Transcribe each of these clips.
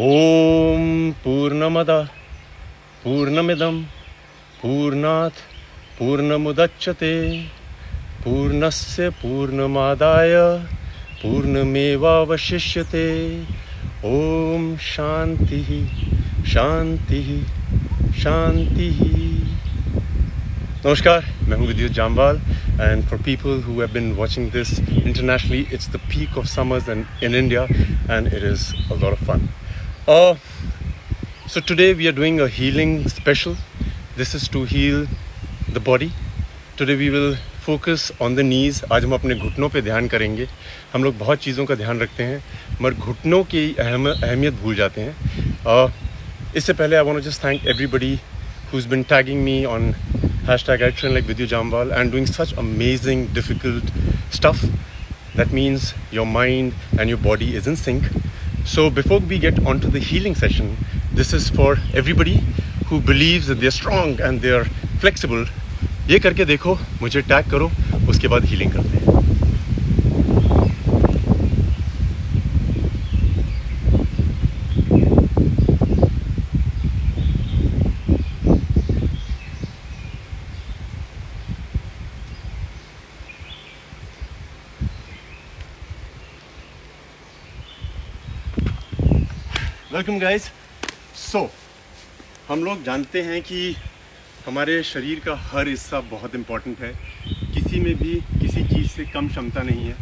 ओम पूर्णमदः पूर्णमिदं पूर्णात् पूर्णमुदच्यते पूर्णस्य पूर्णमादाय पूर्णमेवावशिष्यते। ओम शांति शांति शांति। नमस्कार, मैं हूँ विद्युत Jammwal and for people who have been watching this internationally, it's the peak of summers in India and it is a lot of fun. So today we are doing a healing special. This is to heal the body. Today we will focus on the knees. आज हम अपने घुटनों पे ध्यान करेंगे। हम लोग बहुत चीज़ों का ध्यान रखते हैं मगर घुटनों की अहमियत भूल जाते हैं। इससे पहले I want to just thank everybody who's been tagging me on #ITrainLikeVidyutJamwal and doing such amazing difficult stuff. That means your mind and your body is in sync. So before we get onto the healing session, this is for everybody who believes that they're strong and they're flexible. ये करके देखो, मुझे tag करो, उसके बाद healing करते हैं। Welcome guys. सो हम लोग जानते हैं कि हमारे शरीर का हर हिस्सा बहुत इम्पॉर्टेंट है। किसी में भी किसी चीज़ से कम क्षमता नहीं है।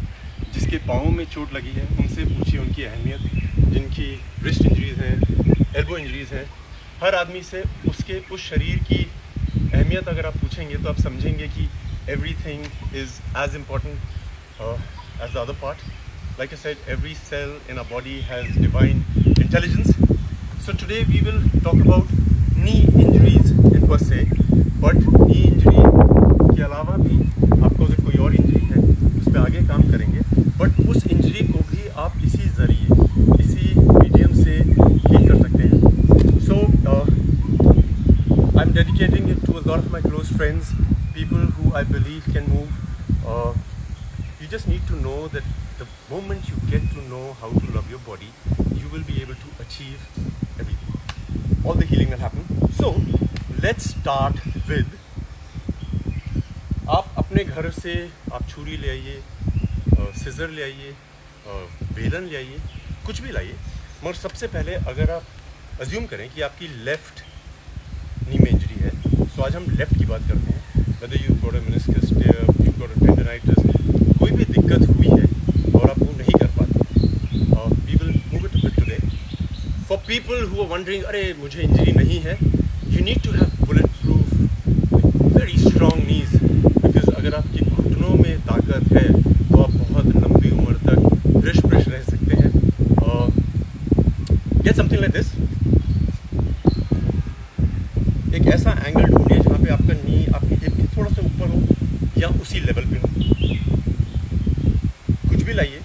जिसके पाँव में चोट लगी है उनसे पूछिए उनकी अहमियत। जिनकी रिस्ट इंजरीज़ हैं, एल्बो इंजरीज़ हैं, हर आदमी से उसके उस शरीर की अहमियत अगर आप पूछेंगे तो आप समझेंगे कि everything is as important as the other part. Like I said, every cell in our body has divine intelligence. So today we will talk about knee injuries in per se, but knee injury के अलावा भी आपको अगर कोई और injury है उस पर आगे काम करेंगे, बट उस इंजरी को भी आप इसी ज़रिए, इसी मीडियम से हील कर सकते हैं। So I'm dedicating it to a lot of my close friends, people who I believe can move. You just need to know that the moment you get to know how to love your body, you will be able to achieve everything. All the healing will happen. So, let's start with, आप अपने घर से आप छुरी ले आइए, scissor ले आइए, बेलन ले आइए, कुछ भी लाइए। मगर सबसे पहले अगर आप अज्यूम करें कि आपकी लेफ़्ट नी में इंजरी है, तो आज हम लेफ़्ट की बात करते हैं। whether you've got a meniscus tear, you've got a tendinitis, कोई भी दिक्कत हुई है और आप वो नहीं कर पाते, we will move it a bit today. For people who are wondering, अरे मुझे इंजरी नहीं है, you need to have bulletproof, very strong knees, because अगर आपके घुटनों में ताकत है तो आप बहुत लंबी उम्र तक फ्रेश रह सकते हैं। Get something like this. एक ऐसा एंगल ढूंढिए जहाँ पे आपका नी आपकी हिप थोड़ा सा ऊपर हो या उसी लेवल पे हो। कुछ भी लाइए।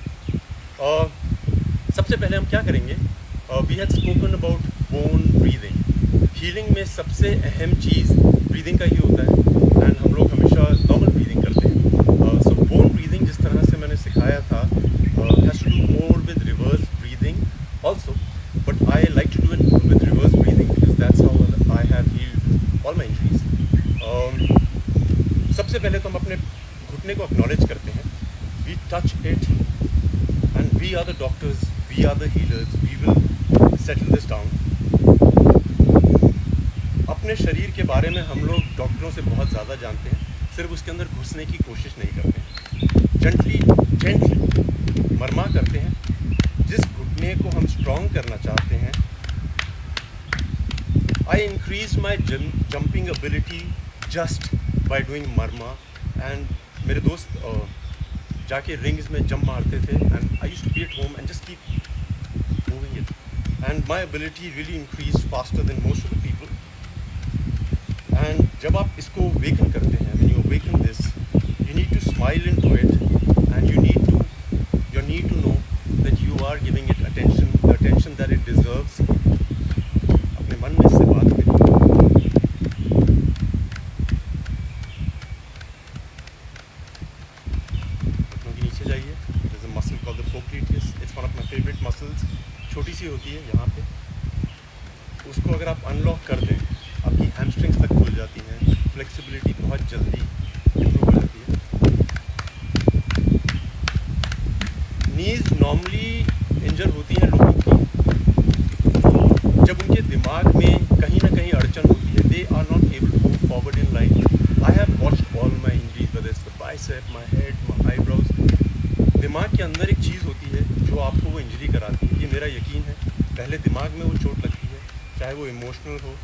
सबसे पहले हम क्या करेंगे, we had spoken about bone breathing. Healing में सबसे अहम चीज़ ब्रीदिंग का ही होता है एंड हम लोग हमेशा नॉर्मल ब्रीदिंग करते हैं। सो बोन ब्रीदिंग जिस तरह से मैंने सिखाया था has to do more with reverse breathing also, but I like to do it with reverse breathing because that's how I have healed all my injuries. सबसे पहले तो हम अपने घुटने को एक्नॉलेज करते हैं। We touch it and we are the doctors, we are the healers, we will settle this down. अपने शरीर के बारे में हम लोग डॉक्टरों से बहुत ज़्यादा जानते हैं, सिर्फ उसके अंदर घुसने की कोशिश नहीं करते हैं। जेंटली मरमा करते हैं। जिस घुटने को हम स्ट्रॉन्ग करना चाहते हैं, I increased my jumping ability just by doing marma, and मेरे दोस्त जाके रिंग्स में जंप मारते थे and I used to be at home and just keep moving it, and my ability really increased faster than most of the people. And जब आप इसको awaken करते हैं, when you awaken this, you need to smile into it and you need to know that you are giving it attention, the attention that it deserves. अपने मन में इससे बात करिए। घुटनों के नीचे जाइए। There's a muscle called the popliteus. It's one of my favorite muscles. छोटी सी होती है यहाँ पे, उसको अगर आप अनलॉक कर दें, आपकी हैमस्ट्रिंग्स तक खुल जाती हैं, फ्लेक्सिबिलिटी बहुत जल्दी इम्प्रूव हो जाती है। नीज नॉर्मली इंजर होती हैं लोगों की जब उनके दिमाग में कहीं ना कहीं अड़चन होती है, they are not able to move forward in life. I have watched all my injuries, whether it's the bicep, my head, my eyebrows. दिमाग के अंदर एक चीज़ होती है जो आपको वो इंजरी कराती है। ये मेरा यकीन है, पहले दिमाग में वो चोट लगती है, चाहे वो इमोशनल हो।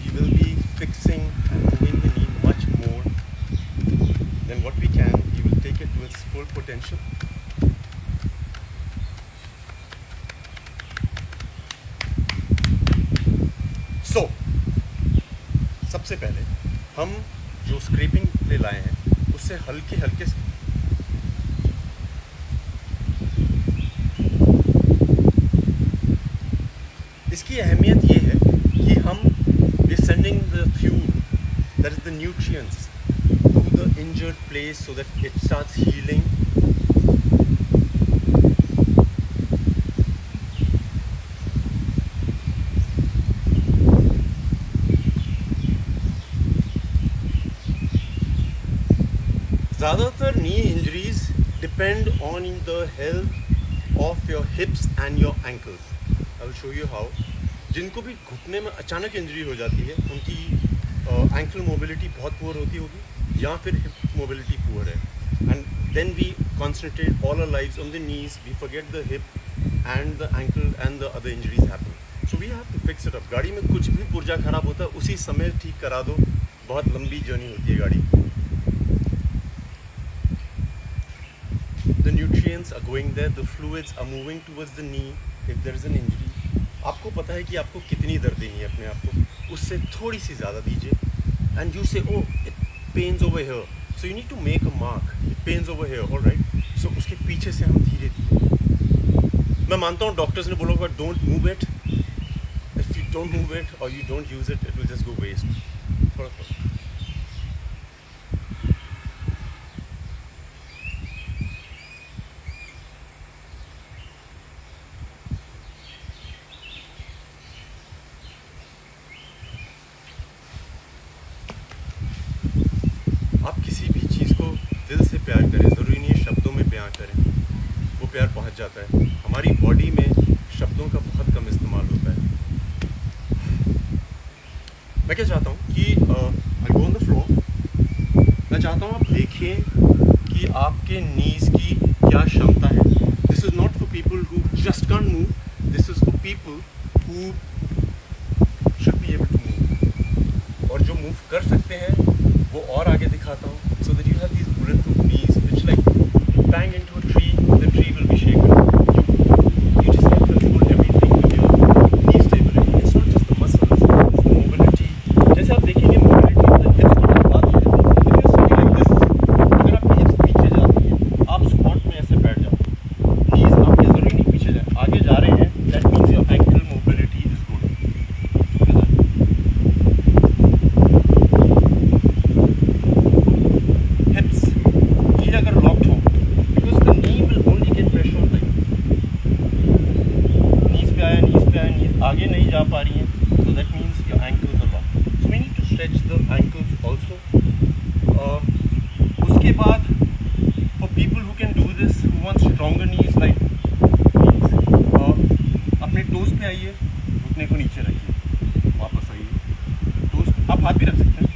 We will be fixing and moving the knee much more than what we can. We will take it to its full potential. So, सबसे पहले हम जो स्क्रैपिंग ले लाए हैं उससे हल्के हल्के इसकी अहमियत ये है कि हम sending the fuel, that is the nutrients, to the injured place so that it starts healing. ज़्यादातर knee injuries depend on the health of your hips and your ankles. I will show you how. जिनको भी घुटने में अचानक injury हो जाती है उनकी एंकल मोबिलिटी बहुत पुअर होती होगी या फिर हिप मोबिलिटी पुअर है, and then we concentrate all our lives on the knees, we forget the hip and the ankle and the other injuries happen. So we have to fix it up. गाड़ी में कुछ भी पुर्जा खराब होता है उसी समय ठीक करा दो. बहुत लंबी जर्नी होती है गाड़ी. The nutrients are going there, the fluids are moving towards the knee. If there is an injury, आपको पता है कि आपको कितनी दर्द देनी है अपने आप को, उससे थोड़ी सी ज़्यादा दीजिए. And you say, oh, it pains over here, so you need to make a mark. It pains over here, all right. So उसके पीछे से हम धीरे धीरे. मैं मानता हूँ डॉक्टर्स ने बोला होगा don't move it. If you don't move it or you don't use it, it will just go waste. थोड़ा थोड़ा. आप किसी भी चीज़ को दिल से प्यार करें, ज़रूरी नहीं है शब्दों में बयां करें, वो प्यार पहुंच जाता है. हमारी बॉडी में शब्दों का बहुत कम इस्तेमाल होता है. मैं क्या चाहता हूँ कि आई गो ऑन द फ्लोर. मैं चाहता हूँ आप देखें कि आपके नीज़ की क्या क्षमता है. This is not for people who just can't move, this is for people who should be able to move. और जो मूव कर सकते हैं वो और आगे दिखाता हूँ. So that you have these bulletproof knees which like bang into a tree, the tree will be shaken. You just have to control everything with your knee stability. It's not just the muscles, it's the mobility. जैसे आप देखेंगे mobility of the hips की बात है. If you're sitting like this, अगर आपकी hips पीछे जाती है, आप squat में ऐसे बैठ जाओ. Knees आपके ज़रूरी नहीं पीछे जाए, आगे जा रहे हैं. That means your ankle mobility is good. आगे नहीं जा पा रही हैं, so that means your ankles are locked. So we need to stretch the ankles also. उसके बाद for people who can do this, who want stronger knees like knees, अपने toast पे आइए, घुटने को नीचे रखिए, वापस आइए, टोस आप हाथ भी रख सकते हैं.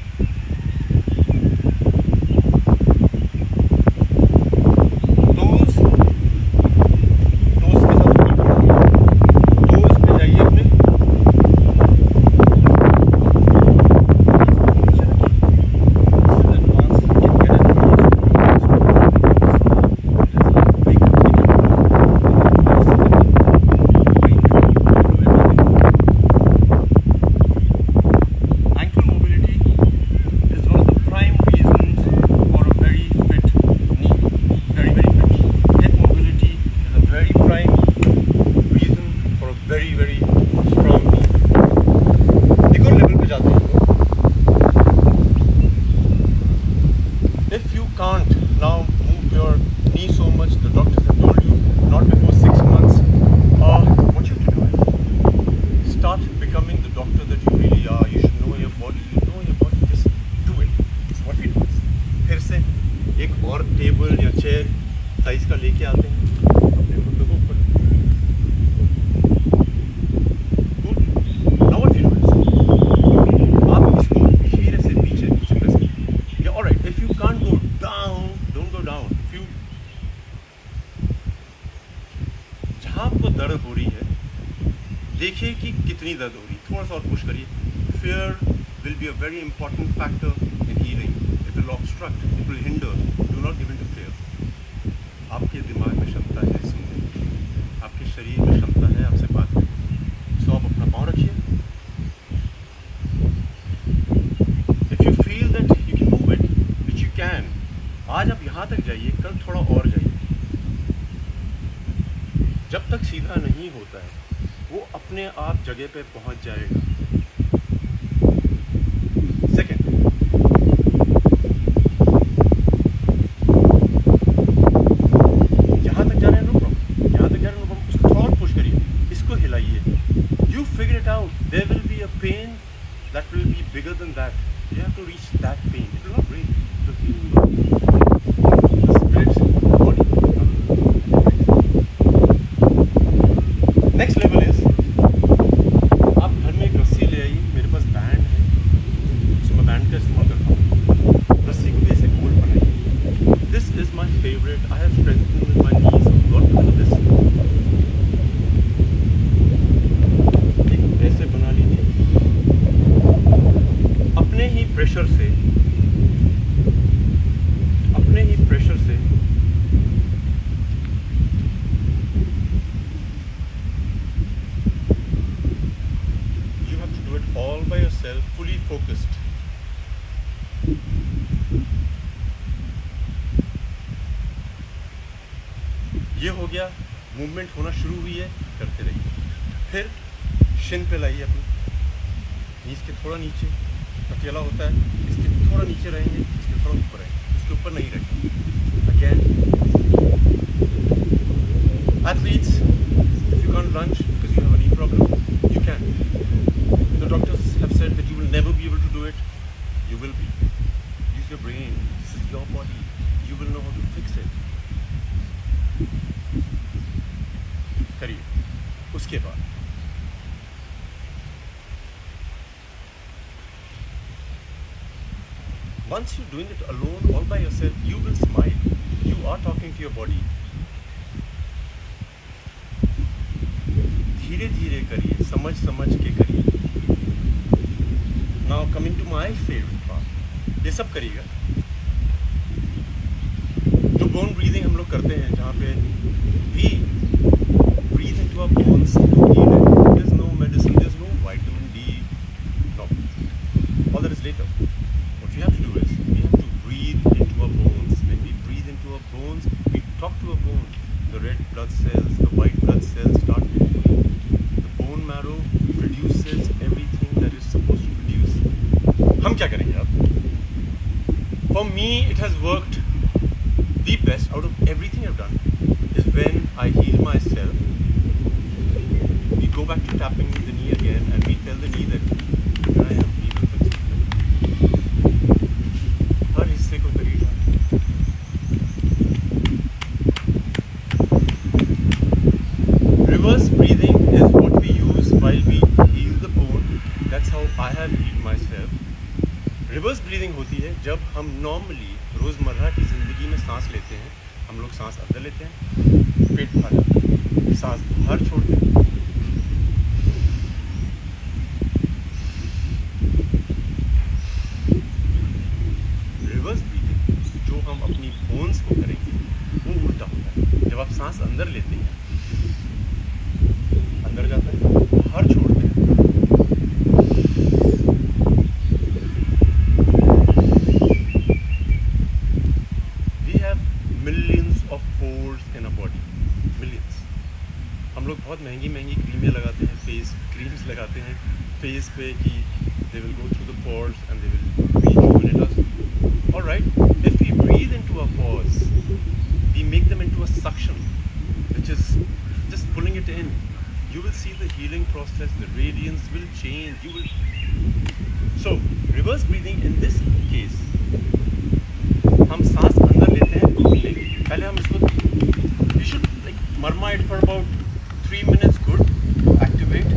और टेबल या चेयर साइज का लेके आते हैं अपने घुटनों को ऊपर। नाउ व्हाट यू डू, आप इसको धीरे से पीछे पीछे प्रेस करें। Alright, if you can't go down, don't go down. If you, जहाँ आपको दर्द हो रही है, देखिए कि कितनी दर्द हो रही है, थोड़ा सा और पुश करिए। Fear will be a very important factor in healing. It will obstruct, it will hinder. Do not give in to fear. आपके दिमाग में क्षमता है सुनने की, आपके शरीर में क्षमता है आपसे बात करने। So आप अपना पाँव रखिए। If you feel that you can move it, which you can, आज आप यहाँ तक जाइए, कल थोड़ा और जाइए। जब तक सीधा नहीं होता है, वो अपने आप जगह पे पहुँच जाएगा। सेकेंड, यहाँ तक जा रहे हैं, नो प्रॉब्लम, यहाँ तक जा रहे हैं, नो प्रॉब्लम। उसको थोड़ा पुश करिए, इसको हिलाइए। You figure it out, there will be a pain that will be bigger than that. You have to reach that pain, it will not break the feeling. Next level is, आप घर में एक रस्सी ले आइए। मेरे पास बैंड है, band का इस्तेमाल करता हूँ। रस्सी को भी ऐसे गोल बनाइए। This is my favourite. I have strengthened my knees got to this. ठीक ऐसे बना लीजिए। अपने ही प्रेशर से, अपने ही प्रेशर से you have to do it all by yourself, fully focused. ये हो गया, मूवमेंट होना शुरू हुई है, करते रहिए। फिर शिन पे लाइए अपनी, नीज के थोड़ा नीचे, अकेला होता है, इसके थोड़ा नीचे रहेंगे, इसके थोड़ा ऊपर रहेंगे, इसके ऊपर नहीं रहेंगे। Again, athletes, if you can't lunge because you have a knee problem, you can. The doctors have said that you will never be able to do it, you will be. Use your brain. This is your body. You will know how to fix it. करिए। उसके बाद once you're doing it alone, all by yourself, you will smile. You are talking to your body. धीरे धीरे करिए, समझ समझ के करिए। Now coming to my favorite part, ये सब करिएगा। जो बोन ब्रीदिंग हम लोग करते हैं, जहाँ पे we breathe into our bones to heal it. There's no medicine, there's no vitamin D, no. All that is later. What we have to do is, we have to breathe into our bones. When we breathe into our bones, we talk to our bones. The red blood cells, the white blood cells start moving. The bone marrow produces everything that is supposed to produce. हम क्या करेंगे अब? For me, it has worked the best out of everything I've done is when I heal myself. We go back to tapping the knee again and we tell the knee that here I am, we will fix it. हर हिस्से को करिएगा। Reverse breathing is what we use while we heal the bone. That's how I have healed myself. Reverse breathing होती है जब हम normally रोज़मर्रा की ज़िंदगी में सांस लेते हैं। हम लोग सांस अंदर लेते हैं, पेट भर जाता है, सांस बाहर छोड़ते हैं। रिवर्स ब्रीदिंग जो हम अपनी बोन्स को करेंगे वो उल्टा होता है। जब आप सांस अंदर लेते हैं, अंदर जाता है, बाहर छोड़ते हैं। हम लोग बहुत महंगी महंगी क्रीमें लगाते हैं, फेस क्रीम्स लगाते हैं फेस पे कि they will go through the pores and they will rejuvenate us. Alright, if we breathe into our pores, we make them into a suction, which is just pulling it in. You will see the healing process, the radiance will change. You will. So, reverse breathing in this case, हम सांस अंदर लेते हैं it for about 3 minutes. Good. Activate.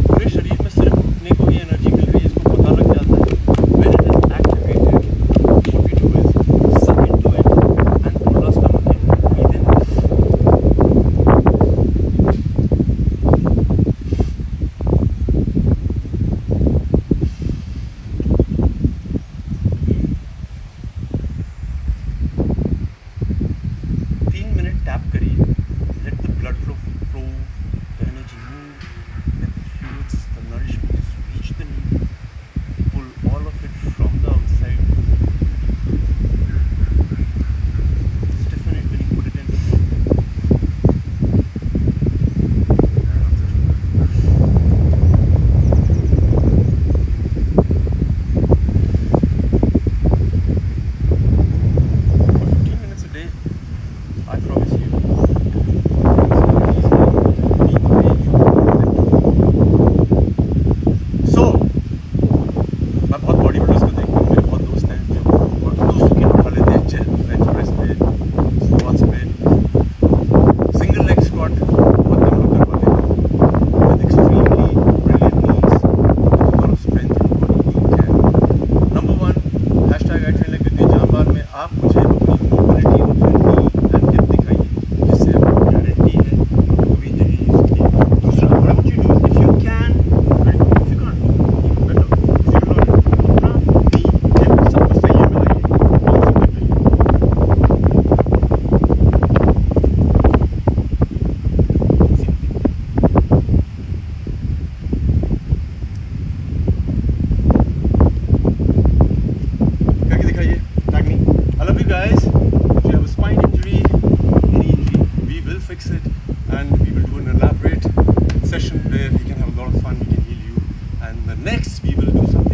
पूरे शरीर में सिर्फ घुटने को ही एनर्जी मिल रही है, इसको पता लग जाता है. When it is activated, what we do is suck into it and pull our stomach in. Breathe in. 3 minute tap करिए. Let the blood flow, the energy move. Let the fluids, the nourishment just reach the knee. Pull all of it from the outside. Stiffen it when you put it in. For 15 minutes a day, I promise you. So, मैं बहुत body builders को देखता हूँ, मेरे बहुत दोस्त हैं जो दोस्तों के उठा लेते हैं बेंच प्रेस पे, स्क्वाट्स पे, सिंगल लेग स्क्वाट बहुत कम लोग कर पाते हैं. With extremely brilliant knees, with a lot of strength in your body, you can. Number one, hashtag I train like Ditya Jambar में आप मुझे अपनी mobility of your knee and hip दिखाइए, जिससे आपको गारंटी है कभी इंजरी नहीं होगी. दूसरा, what I want you to do is, if you can, very good. If you can't, even better. Zero load. अपना knee, hip सब कुछ सही है मिलाइए. पाँव से कर लीजिए. करके दिखाइए. Tag me. I love you guys. If you have a spine injury, any injury, we will fix it, and we will do an elaborate session where we can have a lot of fun. We can heal you, and the next we will do something